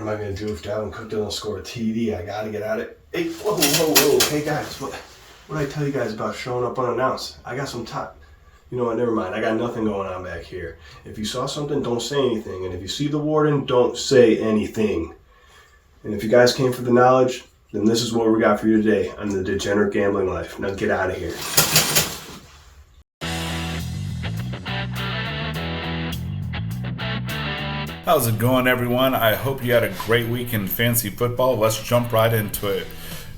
am I going to do if Dalvin Cook doesn't score a TD? I got to get out of it. Hey, whoa. Hey, guys, what did I tell you guys about showing up unannounced? I got some top. You know what, never mind. I got nothing going on back here. If you saw something, don't say anything. And if you see the warden, don't say anything. And if you guys came for the knowledge, then this is what we got for you today on the Degenerate Gambling Life. Now get out of here. How's it going, everyone? I hope you had a great week in fantasy football. Let's jump right into it.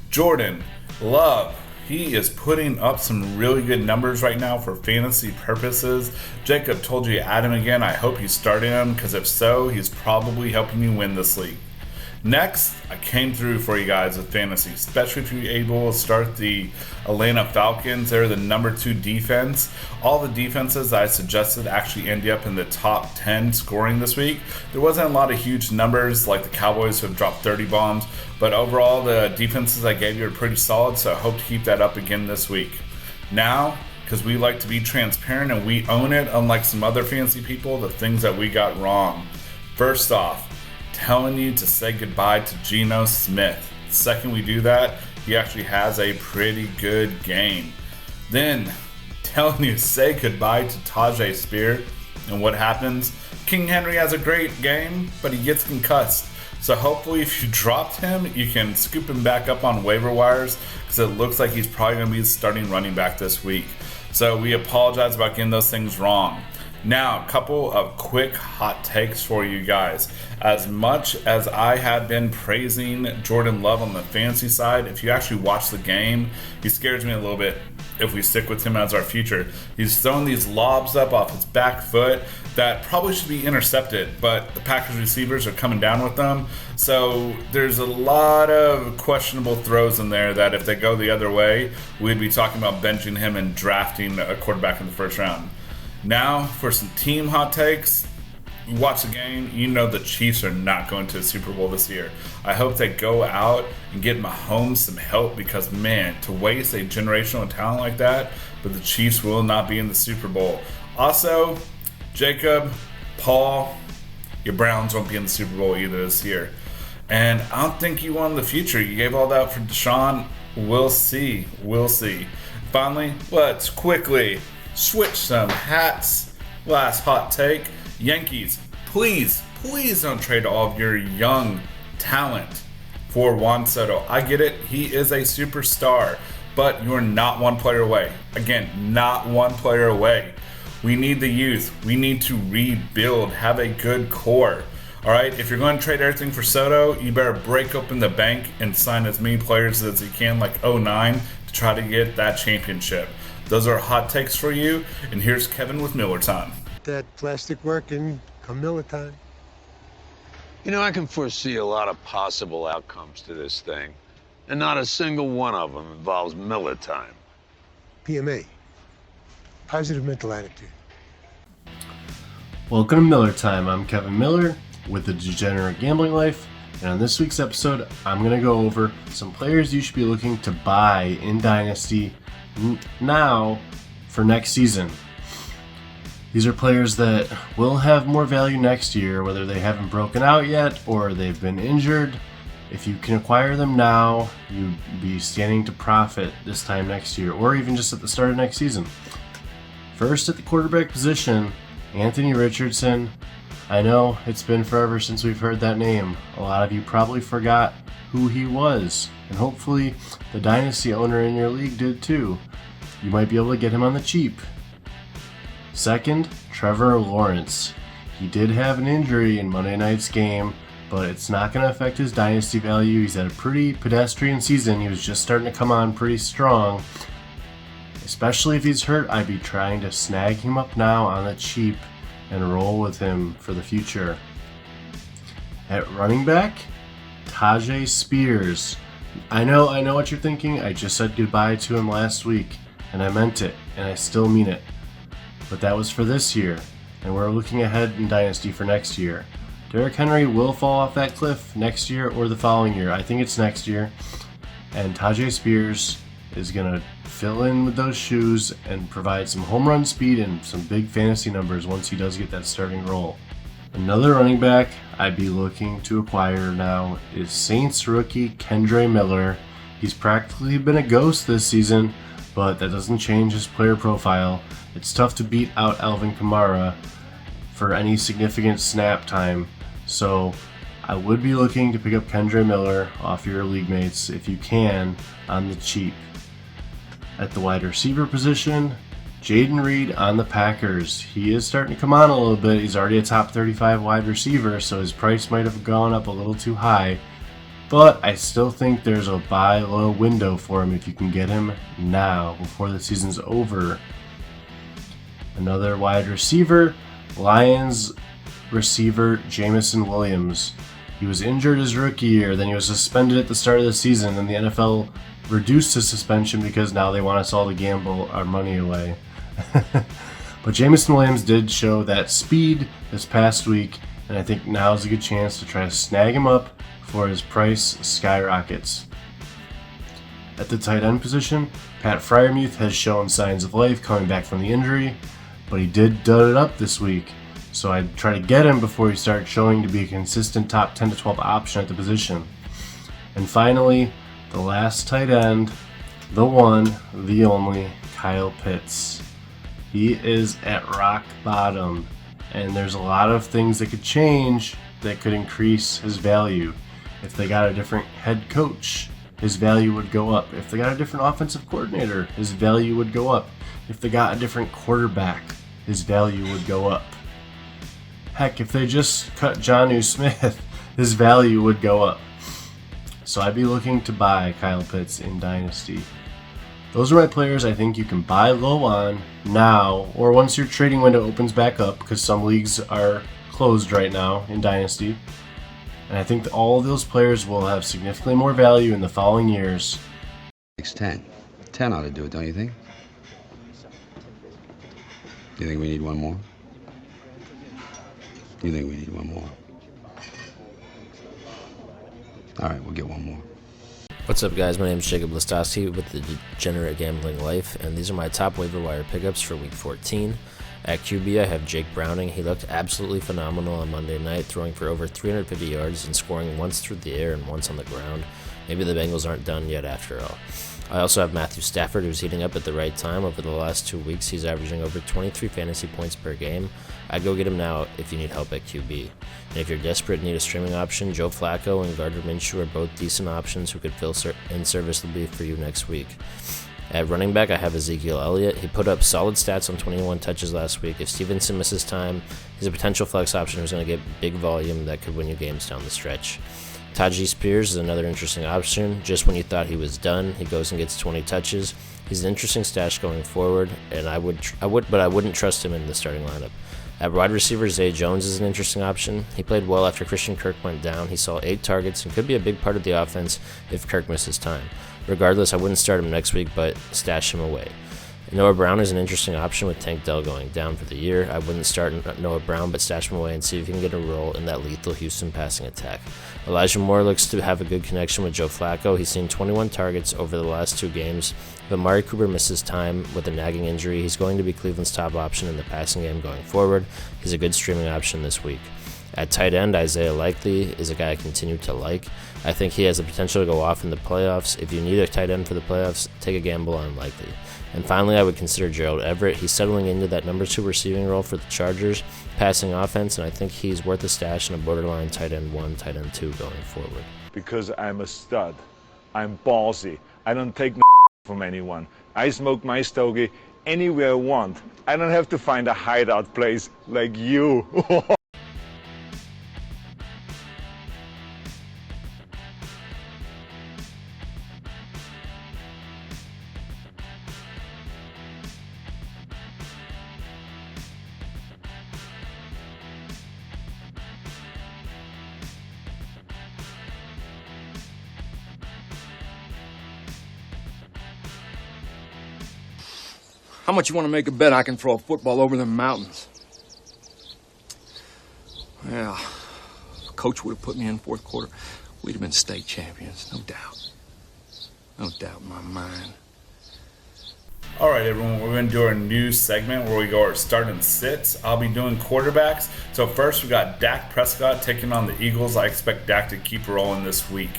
Jordan Love, he is putting up some really good numbers right now for fantasy purposes. Jacob told you to add him again. I hope you started him, because if so, he's probably helping you win this league. Next, I came through for you guys with fantasy, especially if you're able to start the Atlanta Falcons. They're the number 2 defense. All the defenses I suggested actually ended up in the top 10 scoring this week. There wasn't a lot of huge numbers like the Cowboys who have dropped 30 bombs, but overall the defenses I gave you are pretty solid, so I hope to keep that up again this week. Now, because we like to be transparent and we own it, unlike some other fantasy people, the things that we got wrong. First off, telling you to say goodbye to Geno Smith. The second we do that, he actually has a pretty good game. Then, telling you to say goodbye to Tajay Spear. And what happens? King Henry has a great game, but he gets concussed. So hopefully if you dropped him, you can scoop him back up on waiver wires, because it looks like he's probably going to be the starting running back this week. So we apologize about getting those things wrong. Now, a couple of quick hot takes for you guys. As much as I have been praising Jordan Love on the fantasy side, if you actually watch the game, he scares me a little bit if we stick with him as our future. He's throwing these lobs up off his back foot that probably should be intercepted, but the Packers receivers are coming down with them. So there's a lot of questionable throws in there that if they go the other way, we'd be talking about benching him and drafting a quarterback in the first round. Now, for some team hot takes, you watch the game, you know the Chiefs are not going to the Super Bowl this year. I hope they go out and get Mahomes some help, because, man, to waste a generational talent like that, but the Chiefs will not be in the Super Bowl. Also, Jacob, Paul, your Browns won't be in the Super Bowl either this year. And I don't think you won the future. You gave all that for Deshaun. We'll see. Finally, let's quickly switch some hats. Last hot take. Yankees, please don't trade all of your young talent for Juan Soto. I get it. He is a superstar, but you're not one player away. Again, not one player away. We need the youth. We need to rebuild, have a good core. All right, if you're going to trade everything for Soto, you better break open the bank and sign as many players as you can, like 09, to try to get that championship. Those are hot takes for you, and here's Kevin with Miller Time. That plastic working, come Miller time. You know, I can foresee a lot of possible outcomes to this thing, and not a single one of them involves Miller time. PMA, positive mental attitude. Welcome to Miller Time. I'm Kevin Miller with the Degenerate Gambling Life, and on this week's episode, I'm going to go over some players you should be looking to buy in Dynasty now for next season. These are players that will have more value next year, whether they haven't broken out yet or they've been injured. If you can acquire them now, you'd be standing to profit this time next year, or even just at the start of next season. First, at the quarterback position, Anthony Richardson. I know it's been forever since we've heard that name. A lot of you probably forgot who he was, and hopefully the Dynasty owner in your league did too. You might be able to get him on the cheap. Second, Trevor Lawrence. He did have an injury in Monday night's game, but it's not going to affect his Dynasty value. He's had a pretty pedestrian season. He was just starting to come on pretty strong. Especially if he's hurt, I'd be trying to snag him up now on the cheap and roll with him for the future. At running back, Tajay Spears. I know what you're thinking. I just said goodbye to him last week, and I meant it, and I still mean it. But that was for this year, and we're looking ahead in Dynasty for next year. Derrick Henry will fall off that cliff next year or the following year. I think it's next year. And Tajay Spears is going to fill in with those shoes and provide some home run speed and some big fantasy numbers once he does get that starting role. Another running back I'd be looking to acquire now is Saints rookie Kendre Miller. He's practically been a ghost this season, but that doesn't change his player profile. It's tough to beat out Alvin Kamara for any significant snap time, so I would be looking to pick up Kendre Miller off your league mates if you can on the cheap. At the wide receiver position, Jaden Reed on the Packers. He is starting to come on a little bit. He's already a top 35 wide receiver, so his price might have gone up a little too high. But I still think there's a buy low window for him if you can get him now before the season's over. Another wide receiver, Lions receiver Jameson Williams. He was injured his rookie year, then he was suspended at the start of the season, and the NFL reduced his suspension because now they want us all to gamble our money away. But Jameson Williams did show that speed this past week, and I think now is a good chance to try to snag him up before his price skyrockets. At the tight end position, Pat Freiermuth has shown signs of life coming back from the injury, but he did dud it up this week, so I'd try to get him before he starts showing to be a consistent top 10 to 12 option at the position. And finally, the last tight end, the one, the only, Kyle Pitts. He is at rock bottom, and there's a lot of things that could change that could increase his value. If they got a different head coach, his value would go up. If they got a different offensive coordinator, his value would go up. If they got a different quarterback, his value would go up. Heck, if they just cut Jonnu Smith, his value would go up. So I'd be looking to buy Kyle Pitts in Dynasty. Those are my players I think you can buy low on now, or once your trading window opens back up, because some leagues are closed right now in Dynasty. And I think that all of those players will have significantly more value in the following years. 10. 10 ought to do it, don't you think? You think we need one more? You think we need one more? All right, we'll get one more. What's up, guys? My name is Jacob Listowski with the Degenerate Gambling Life, and these are my top waiver wire pickups for Week 14. At QB, I have Jake Browning. He looked absolutely phenomenal on Monday night, throwing for over 350 yards and scoring once through the air and once on the ground. Maybe the Bengals aren't done yet after all. I also have Matthew Stafford, who's heating up at the right time. Over the last 2 weeks, he's averaging over 23 fantasy points per game. I'd go get him now if you need help at QB. And if you're desperate and need a streaming option, Joe Flacco and Gardner Minshew are both decent options who could fill in serviceably for you next week. At running back, I have Ezekiel Elliott. He put up solid stats on 21 touches last week. If Stevenson misses time, he's a potential flex option who's going to get big volume that could win you games down the stretch. Tajee Spears is another interesting option. Just when you thought he was done, he goes and gets 20 touches. He's an interesting stash going forward, and I wouldn't trust him in the starting lineup. At wide receiver, Zay Jones is an interesting option. He played well after Christian Kirk went down. He saw 8 targets and could be a big part of the offense if Kirk misses time. Regardless, I wouldn't start him next week, but stash him away. Noah Brown is an interesting option with Tank Dell going down for the year. I wouldn't start Noah Brown, but stash him away and see if you can get a role in that lethal Houston passing attack. Elijah Moore looks to have a good connection with Joe Flacco. He's seen 21 targets over the last 2 games. If Amari Cooper misses time with a nagging injury, he's going to be Cleveland's top option in the passing game going forward. He's a good streaming option this week. At tight end, Isaiah Likely is a guy I continue to like. I think he has the potential to go off in the playoffs. If you need a tight end for the playoffs, take a gamble on Likely. And finally, I would consider Gerald Everett. He's settling into that number 2 receiving role for the Chargers passing offense, and I think he's worth a stash in a borderline tight end 1, tight end 2 going forward. Because I'm a stud. I'm ballsy. I don't take no from anyone. I smoke my stogie anywhere I want. I don't have to find a hideout place like you. How much you want to make a bet I can throw a football over the mountains? Well, if Coach would have put me in 4th quarter, we'd have been state champions, no doubt. No doubt in my mind. All right, everyone, we're going to do our new segment where we go our start and sits. I'll be doing quarterbacks. So first we got Dak Prescott taking on the Eagles. I expect Dak to keep rolling this week.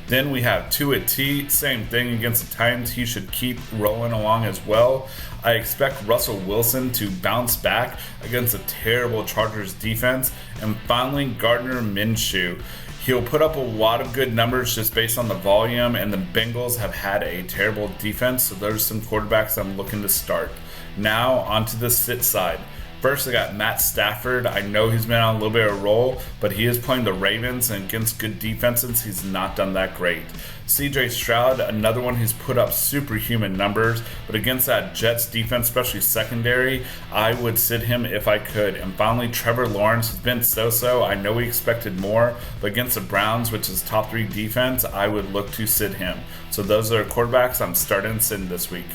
Then we have Tua T, same thing against the Titans. He should keep rolling along as well. I expect Russell Wilson to bounce back against a terrible Chargers defense. And finally, Gardner Minshew. He'll put up a lot of good numbers just based on the volume, and the Bengals have had a terrible defense, so there's some quarterbacks I'm looking to start. Now, onto the sit side. First, I got Matt Stafford. I know he's been on a little bit of a roll, but he is playing the Ravens, and against good defenses, he's not done that great. CJ Stroud, another one who's put up superhuman numbers, but against that Jets defense, especially secondary, I would sit him if I could. And finally, Trevor Lawrence has been so-so. I know we expected more, but against the Browns, which is top 3 defense, I would look to sit him. So those are quarterbacks I'm starting and sitting this week.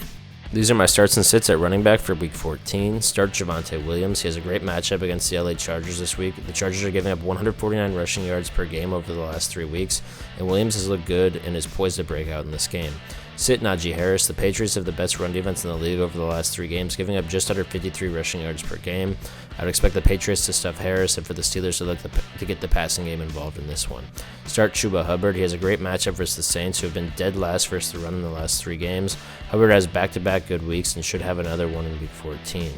These are my starts and sits at running back for Week 14. Start Javonte Williams. He has a great matchup against the LA Chargers this week. The Chargers are giving up 149 rushing yards per game over the last 3 weeks, and Williams has looked good and is poised to break out in this game. Sit Najee Harris. The Patriots have the best run defense in the league over the last 3 games, giving up just under 53 rushing yards per game. I would expect the Patriots to stuff Harris and for the Steelers to look to get the passing game involved in this one. Start Chuba Hubbard. He has a great matchup versus the Saints, who have been dead last versus the run in the last 3 games. Hubbard has back-to-back good weeks and should have another one in Week 14.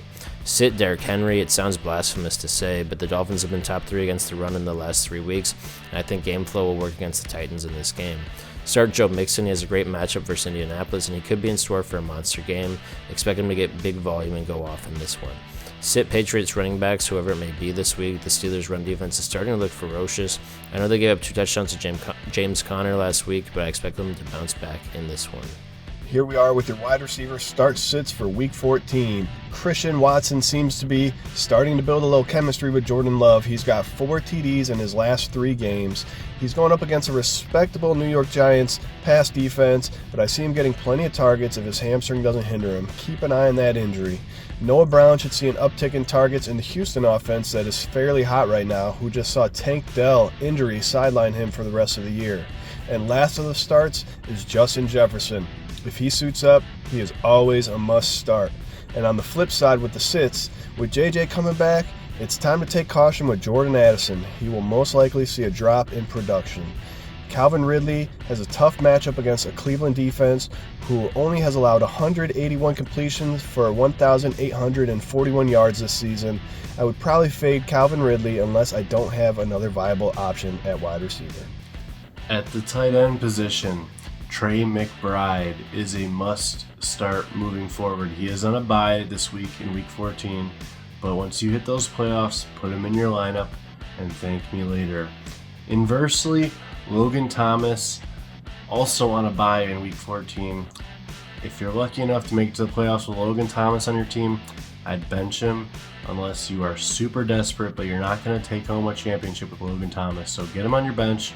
Sit Derrick Henry. It sounds blasphemous to say, but the Dolphins have been top 3 against the run in the last 3 weeks, and I think game flow will work against the Titans in this game. Start Joe Mixon. He has a great matchup versus Indianapolis, and he could be in store for a monster game. Expect him to get big volume and go off in this one. Sit Patriots running backs, whoever it may be this week. The Steelers' run defense is starting to look ferocious. I know they gave up 2 touchdowns to James Conner last week, but I expect them to bounce back in this one. Here we are with your wide receiver start sits for Week 14. Christian Watson seems to be starting to build a little chemistry with Jordan Love. He's got 4 TDs in his last 3 games. He's going up against a respectable New York Giants pass defense, but I see him getting plenty of targets if his hamstring doesn't hinder him. Keep an eye on that injury. Noah Brown should see an uptick in targets in the Houston offense that is fairly hot right now, who just saw Tank Dell injury sideline him for the rest of the year. And last of the starts is Justin Jefferson. If he suits up, he is always a must start. And on the flip side with the sits, with JJ coming back, it's time to take caution with Jordan Addison. He will most likely see a drop in production. Calvin Ridley has a tough matchup against a Cleveland defense who only has allowed 181 completions for 1,841 yards this season. I would probably fade Calvin Ridley unless I don't have another viable option at wide receiver. At the tight end position, Trey McBride is a must start moving forward. He is on a bye this week in Week 14, but once you hit those playoffs, put him in your lineup and thank me later. Inversely, Logan Thomas, also on a bye in Week 14. If you're lucky enough to make it to the playoffs with Logan Thomas on your team, I'd bench him unless you are super desperate, but you're not going to take home a championship with Logan Thomas. So get him on your bench,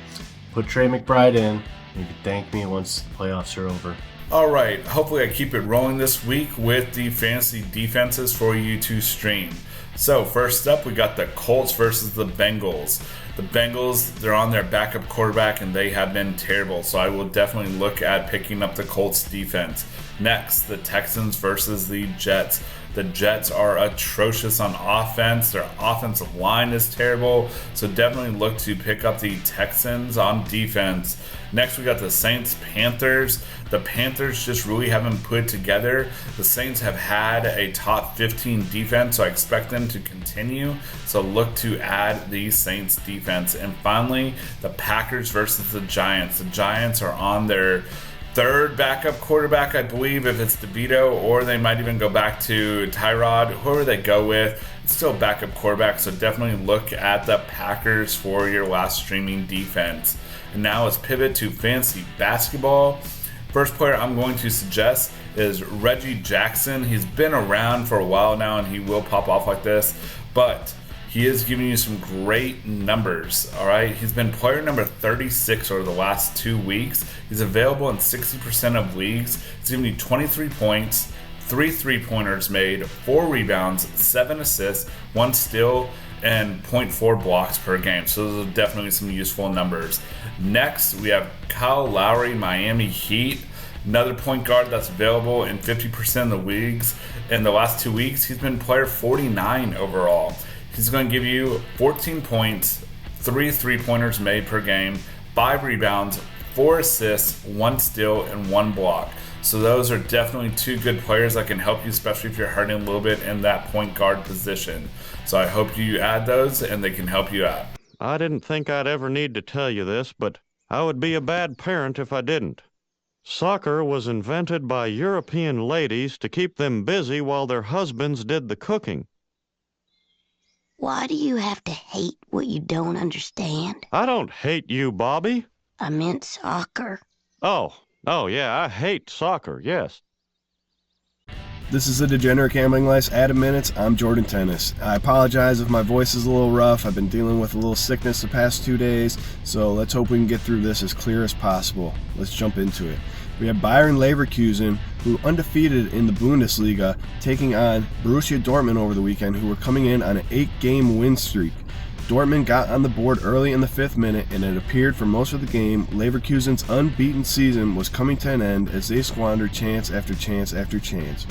put Trey McBride in, and you can thank me once the playoffs are over. All right, hopefully I keep it rolling this week with the fantasy defenses for you to stream. So first up, we got the Colts versus the Bengals. The Bengals, they're on their backup quarterback, and they have been terrible. So I will definitely look at picking up the Colts defense. Next, the Texans versus the Jets. The Jets are atrocious on offense. Their offensive line is terrible. So definitely look to pick up the Texans on defense. Next, we got the Saints-Panthers. The Panthers just really haven't put it together. The Saints have had a top 15 defense, so I expect them to continue. So look to add the Saints defense. And finally, the Packers versus the Giants. The Giants are on their 3rd backup quarterback, I believe, if it's DeVito, or they might even go back to Tyrod. Whoever they go with, it's still a backup quarterback, so definitely look at the Packers for your last streaming defense. And now let's pivot to fantasy basketball. First player I'm going to suggest is Reggie Jackson. He's been around for a while now, and he will pop off like this, but he is giving you some great numbers, all right? He's been player number 36 over the last 2 weeks. He's available in 60% of leagues. He's giving you 23 points, 3 3-pointers made, 4 rebounds, 7 assists, 1 steal, and 0.4 blocks per game. So those are definitely some useful numbers. Next, we have Kyle Lowry, Miami Heat. Another point guard that's available in 50% of the leagues. In the last 2 weeks, he's been player 49 overall. He's going to give you 14 points, 3 3-pointers made per game, 5 rebounds, 4 assists, 1 steal, and 1 block. So those are definitely 2 good players that can help you, especially if you're hurting a little bit in that point guard position. So I hope you add those and they can help you out. I didn't think I'd ever need to tell you this, but I would be a bad parent if I didn't. Soccer was invented by European ladies to keep them busy while their husbands did the cooking. Why do you have to hate what you don't understand? I don't hate you, Bobby. I meant soccer. Oh, yeah, I hate soccer, yes. This is the Degenerate Gambling Life's Added Minutes. I'm Jordan Tennis. I apologize if my voice is a little rough. I've been dealing with a little sickness the past 2 days, so let's hope we can get through this as clear as possible. Let's jump into it. We have Bayern Leverkusen, who undefeated in the Bundesliga, taking on Borussia Dortmund over the weekend, who were coming in on an 8-game win streak. Dortmund got on the board early in the 5th minute, and it appeared for most of the game Leverkusen's unbeaten season was coming to an end as they squandered chance after chance after chance.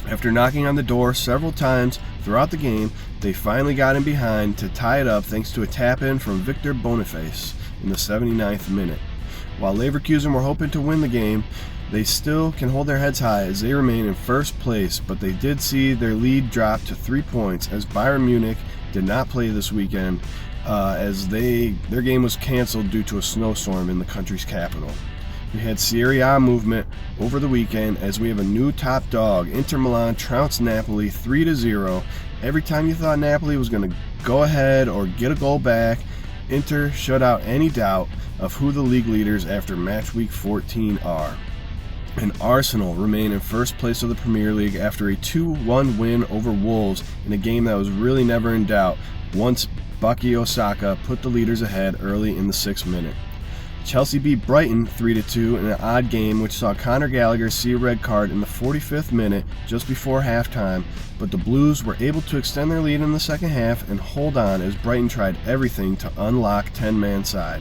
After knocking on the door several times throughout the game, they finally got in behind to tie it up thanks to a tap-in from Victor Boniface in the 79th minute. While Leverkusen were hoping to win the game, they still can hold their heads high as they remain in first place, but they did see their lead drop to 3 points as Bayern Munich did not play this weekend as their game was canceled due to a snowstorm in the country's capital. We had Serie A movement over the weekend as we have a new top dog. Inter Milan trounced Napoli 3-0. Every time you thought Napoli was going to go ahead or get a goal back, Inter shut out any doubt of who the league leaders after match week 14 are. And Arsenal remain in first place of the Premier League after a 2-1 win over Wolves in a game that was really never in doubt once Bukayo Osaka put the leaders ahead early in the 6th minute. Chelsea beat Brighton 3-2 in an odd game which saw Conor Gallagher see a red card in the 45th minute just before halftime, but the Blues were able to extend their lead in the second half and hold on as Brighton tried everything to unlock 10-man side.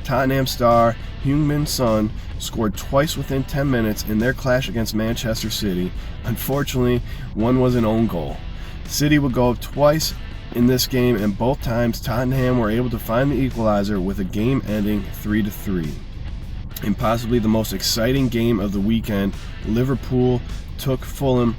Tottenham star Heung-min Son scored twice within 10 minutes in their clash against Manchester City. Unfortunately, one was an own goal. City would go up twice in this game, and both times Tottenham were able to find the equalizer with a game-ending 3-3. In possibly the most exciting game of the weekend, Liverpool took Fulham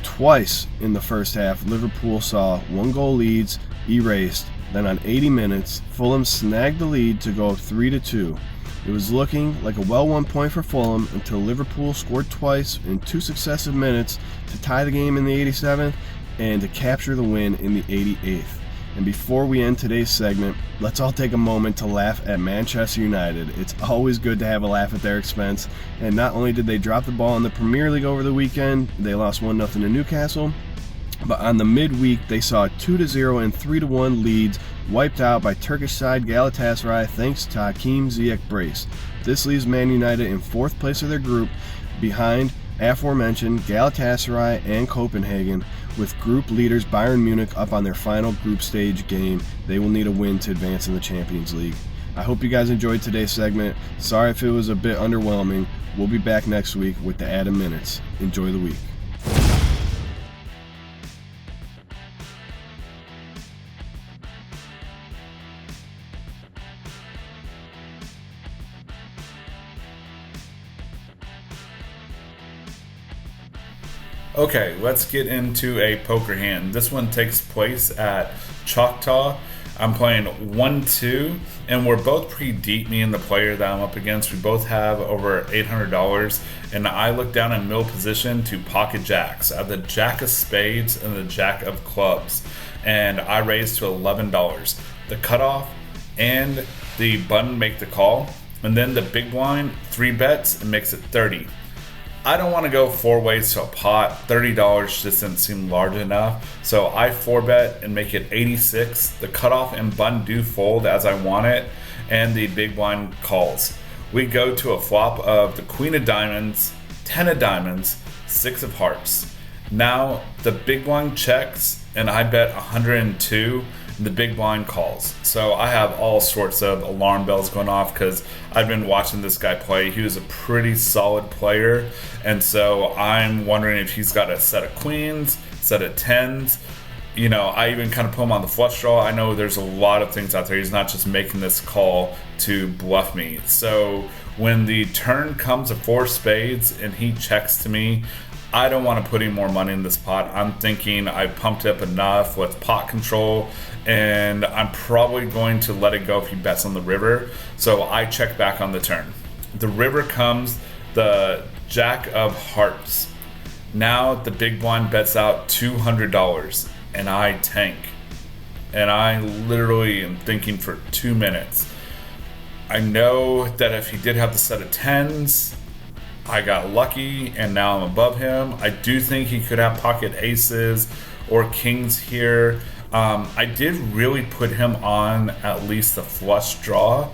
twice in the first half. Liverpool saw 1-goal leads erased. Then on 80 minutes, Fulham snagged the lead to go up 3-2. It was looking like a well-won point for Fulham until Liverpool scored twice in 2 successive minutes to tie the game in the 87th and to capture the win in the 88th. And before we end today's segment, let's all take a moment to laugh at Manchester United. It's always good to have a laugh at their expense. And not only did they drop the ball in the Premier League over the weekend, they lost 1-0 to Newcastle, but on the midweek they saw 2-0 and 3-1 leads wiped out by Turkish side Galatasaray thanks to Hakim Ziyech brace. This leaves Man United in 4th place of their group behind aforementioned Galatasaray and Copenhagen, with group leaders Bayern Munich up on their final group stage game. They will need a win to advance in the Champions League. I hope you guys enjoyed today's segment. Sorry if it was a bit underwhelming. We'll be back next week with the added minutes. Enjoy the week. Okay, let's get into a poker hand. This one takes place at Choctaw. I'm playing 1-2, and we're both pretty deep, me and the player that I'm up against. We both have over $800, and I look down in middle position to pocket jacks. I have the jack of spades and the jack of clubs, and I raise to $11. The cutoff and the button make the call, and then the big blind 3 bets and makes it 30. I don't want to go 4 ways to a pot. $30 just doesn't seem large enough. So I 4-bet and make it 86. The cutoff and button do fold as I want it, and the big blind calls. We go to a flop of the queen of diamonds, 10 of diamonds, 6 of hearts. Now the big blind checks and I bet 102. the big blind calls. So I have all sorts of alarm bells going off because I've been watching this guy play. He was a pretty solid player, and so I'm wondering if he's got a set of queens, set of tens. You know, I even kind of put him on the flush draw. I know there's a lot of things out there. He's not just making this call to bluff me. So when the turn comes of 4 spades and he checks to me, I don't want to put any more money in this pot. I'm thinking I pumped up enough with pot control, and I'm probably going to let it go if he bets on the river. So I check back on the turn. The river comes, the Jack of Hearts. Now the big blind bets out $200, and I tank. And I literally am thinking for 2 minutes. I know that if he did have the set of tens, I got lucky and now I'm above him. I do think he could have pocket aces or kings here. I did really put him on at least the flush draw,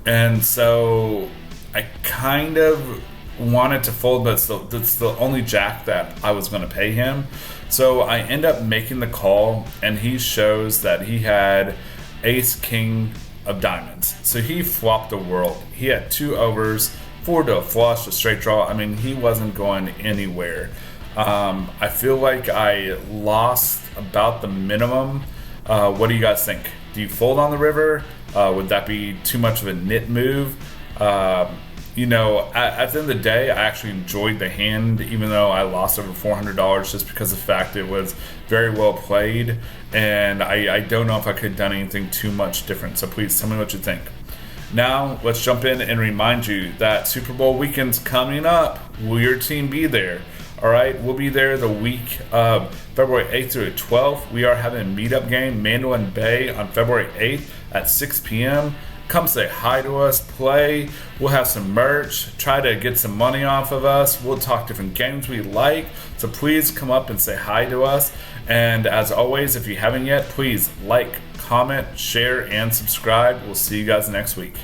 and so I kind of wanted to fold, but that's the only jack that I was going to pay him. So I end up making the call, and he shows that he had ace king of diamonds. So he flopped the world. He had 2 overs, 4 to a flush, a straight draw. I mean, he wasn't going anywhere. I feel like I lost about the minimum. What do you guys think? Do you fold on the river? Would that be too much of a nit move? You know, at the end of the day, I actually enjoyed the hand, even though I lost over $400 just because of the fact it was very well played. And I don't know if I could have done anything too much different. So please tell me what you think. Now, let's jump in and remind you that Super Bowl weekend's coming up. Will your team be there? All right, we'll be there the week of February 8th through the 12th. We are having a meetup game, Mandolin Bay, on February 8th at 6 p.m. Come say hi to us, play. We'll have some merch, try to get some money off of us. We'll talk different games we like. So please come up and say hi to us. And as always, if you haven't yet, please like, comment, share, and subscribe. We'll see you guys next week.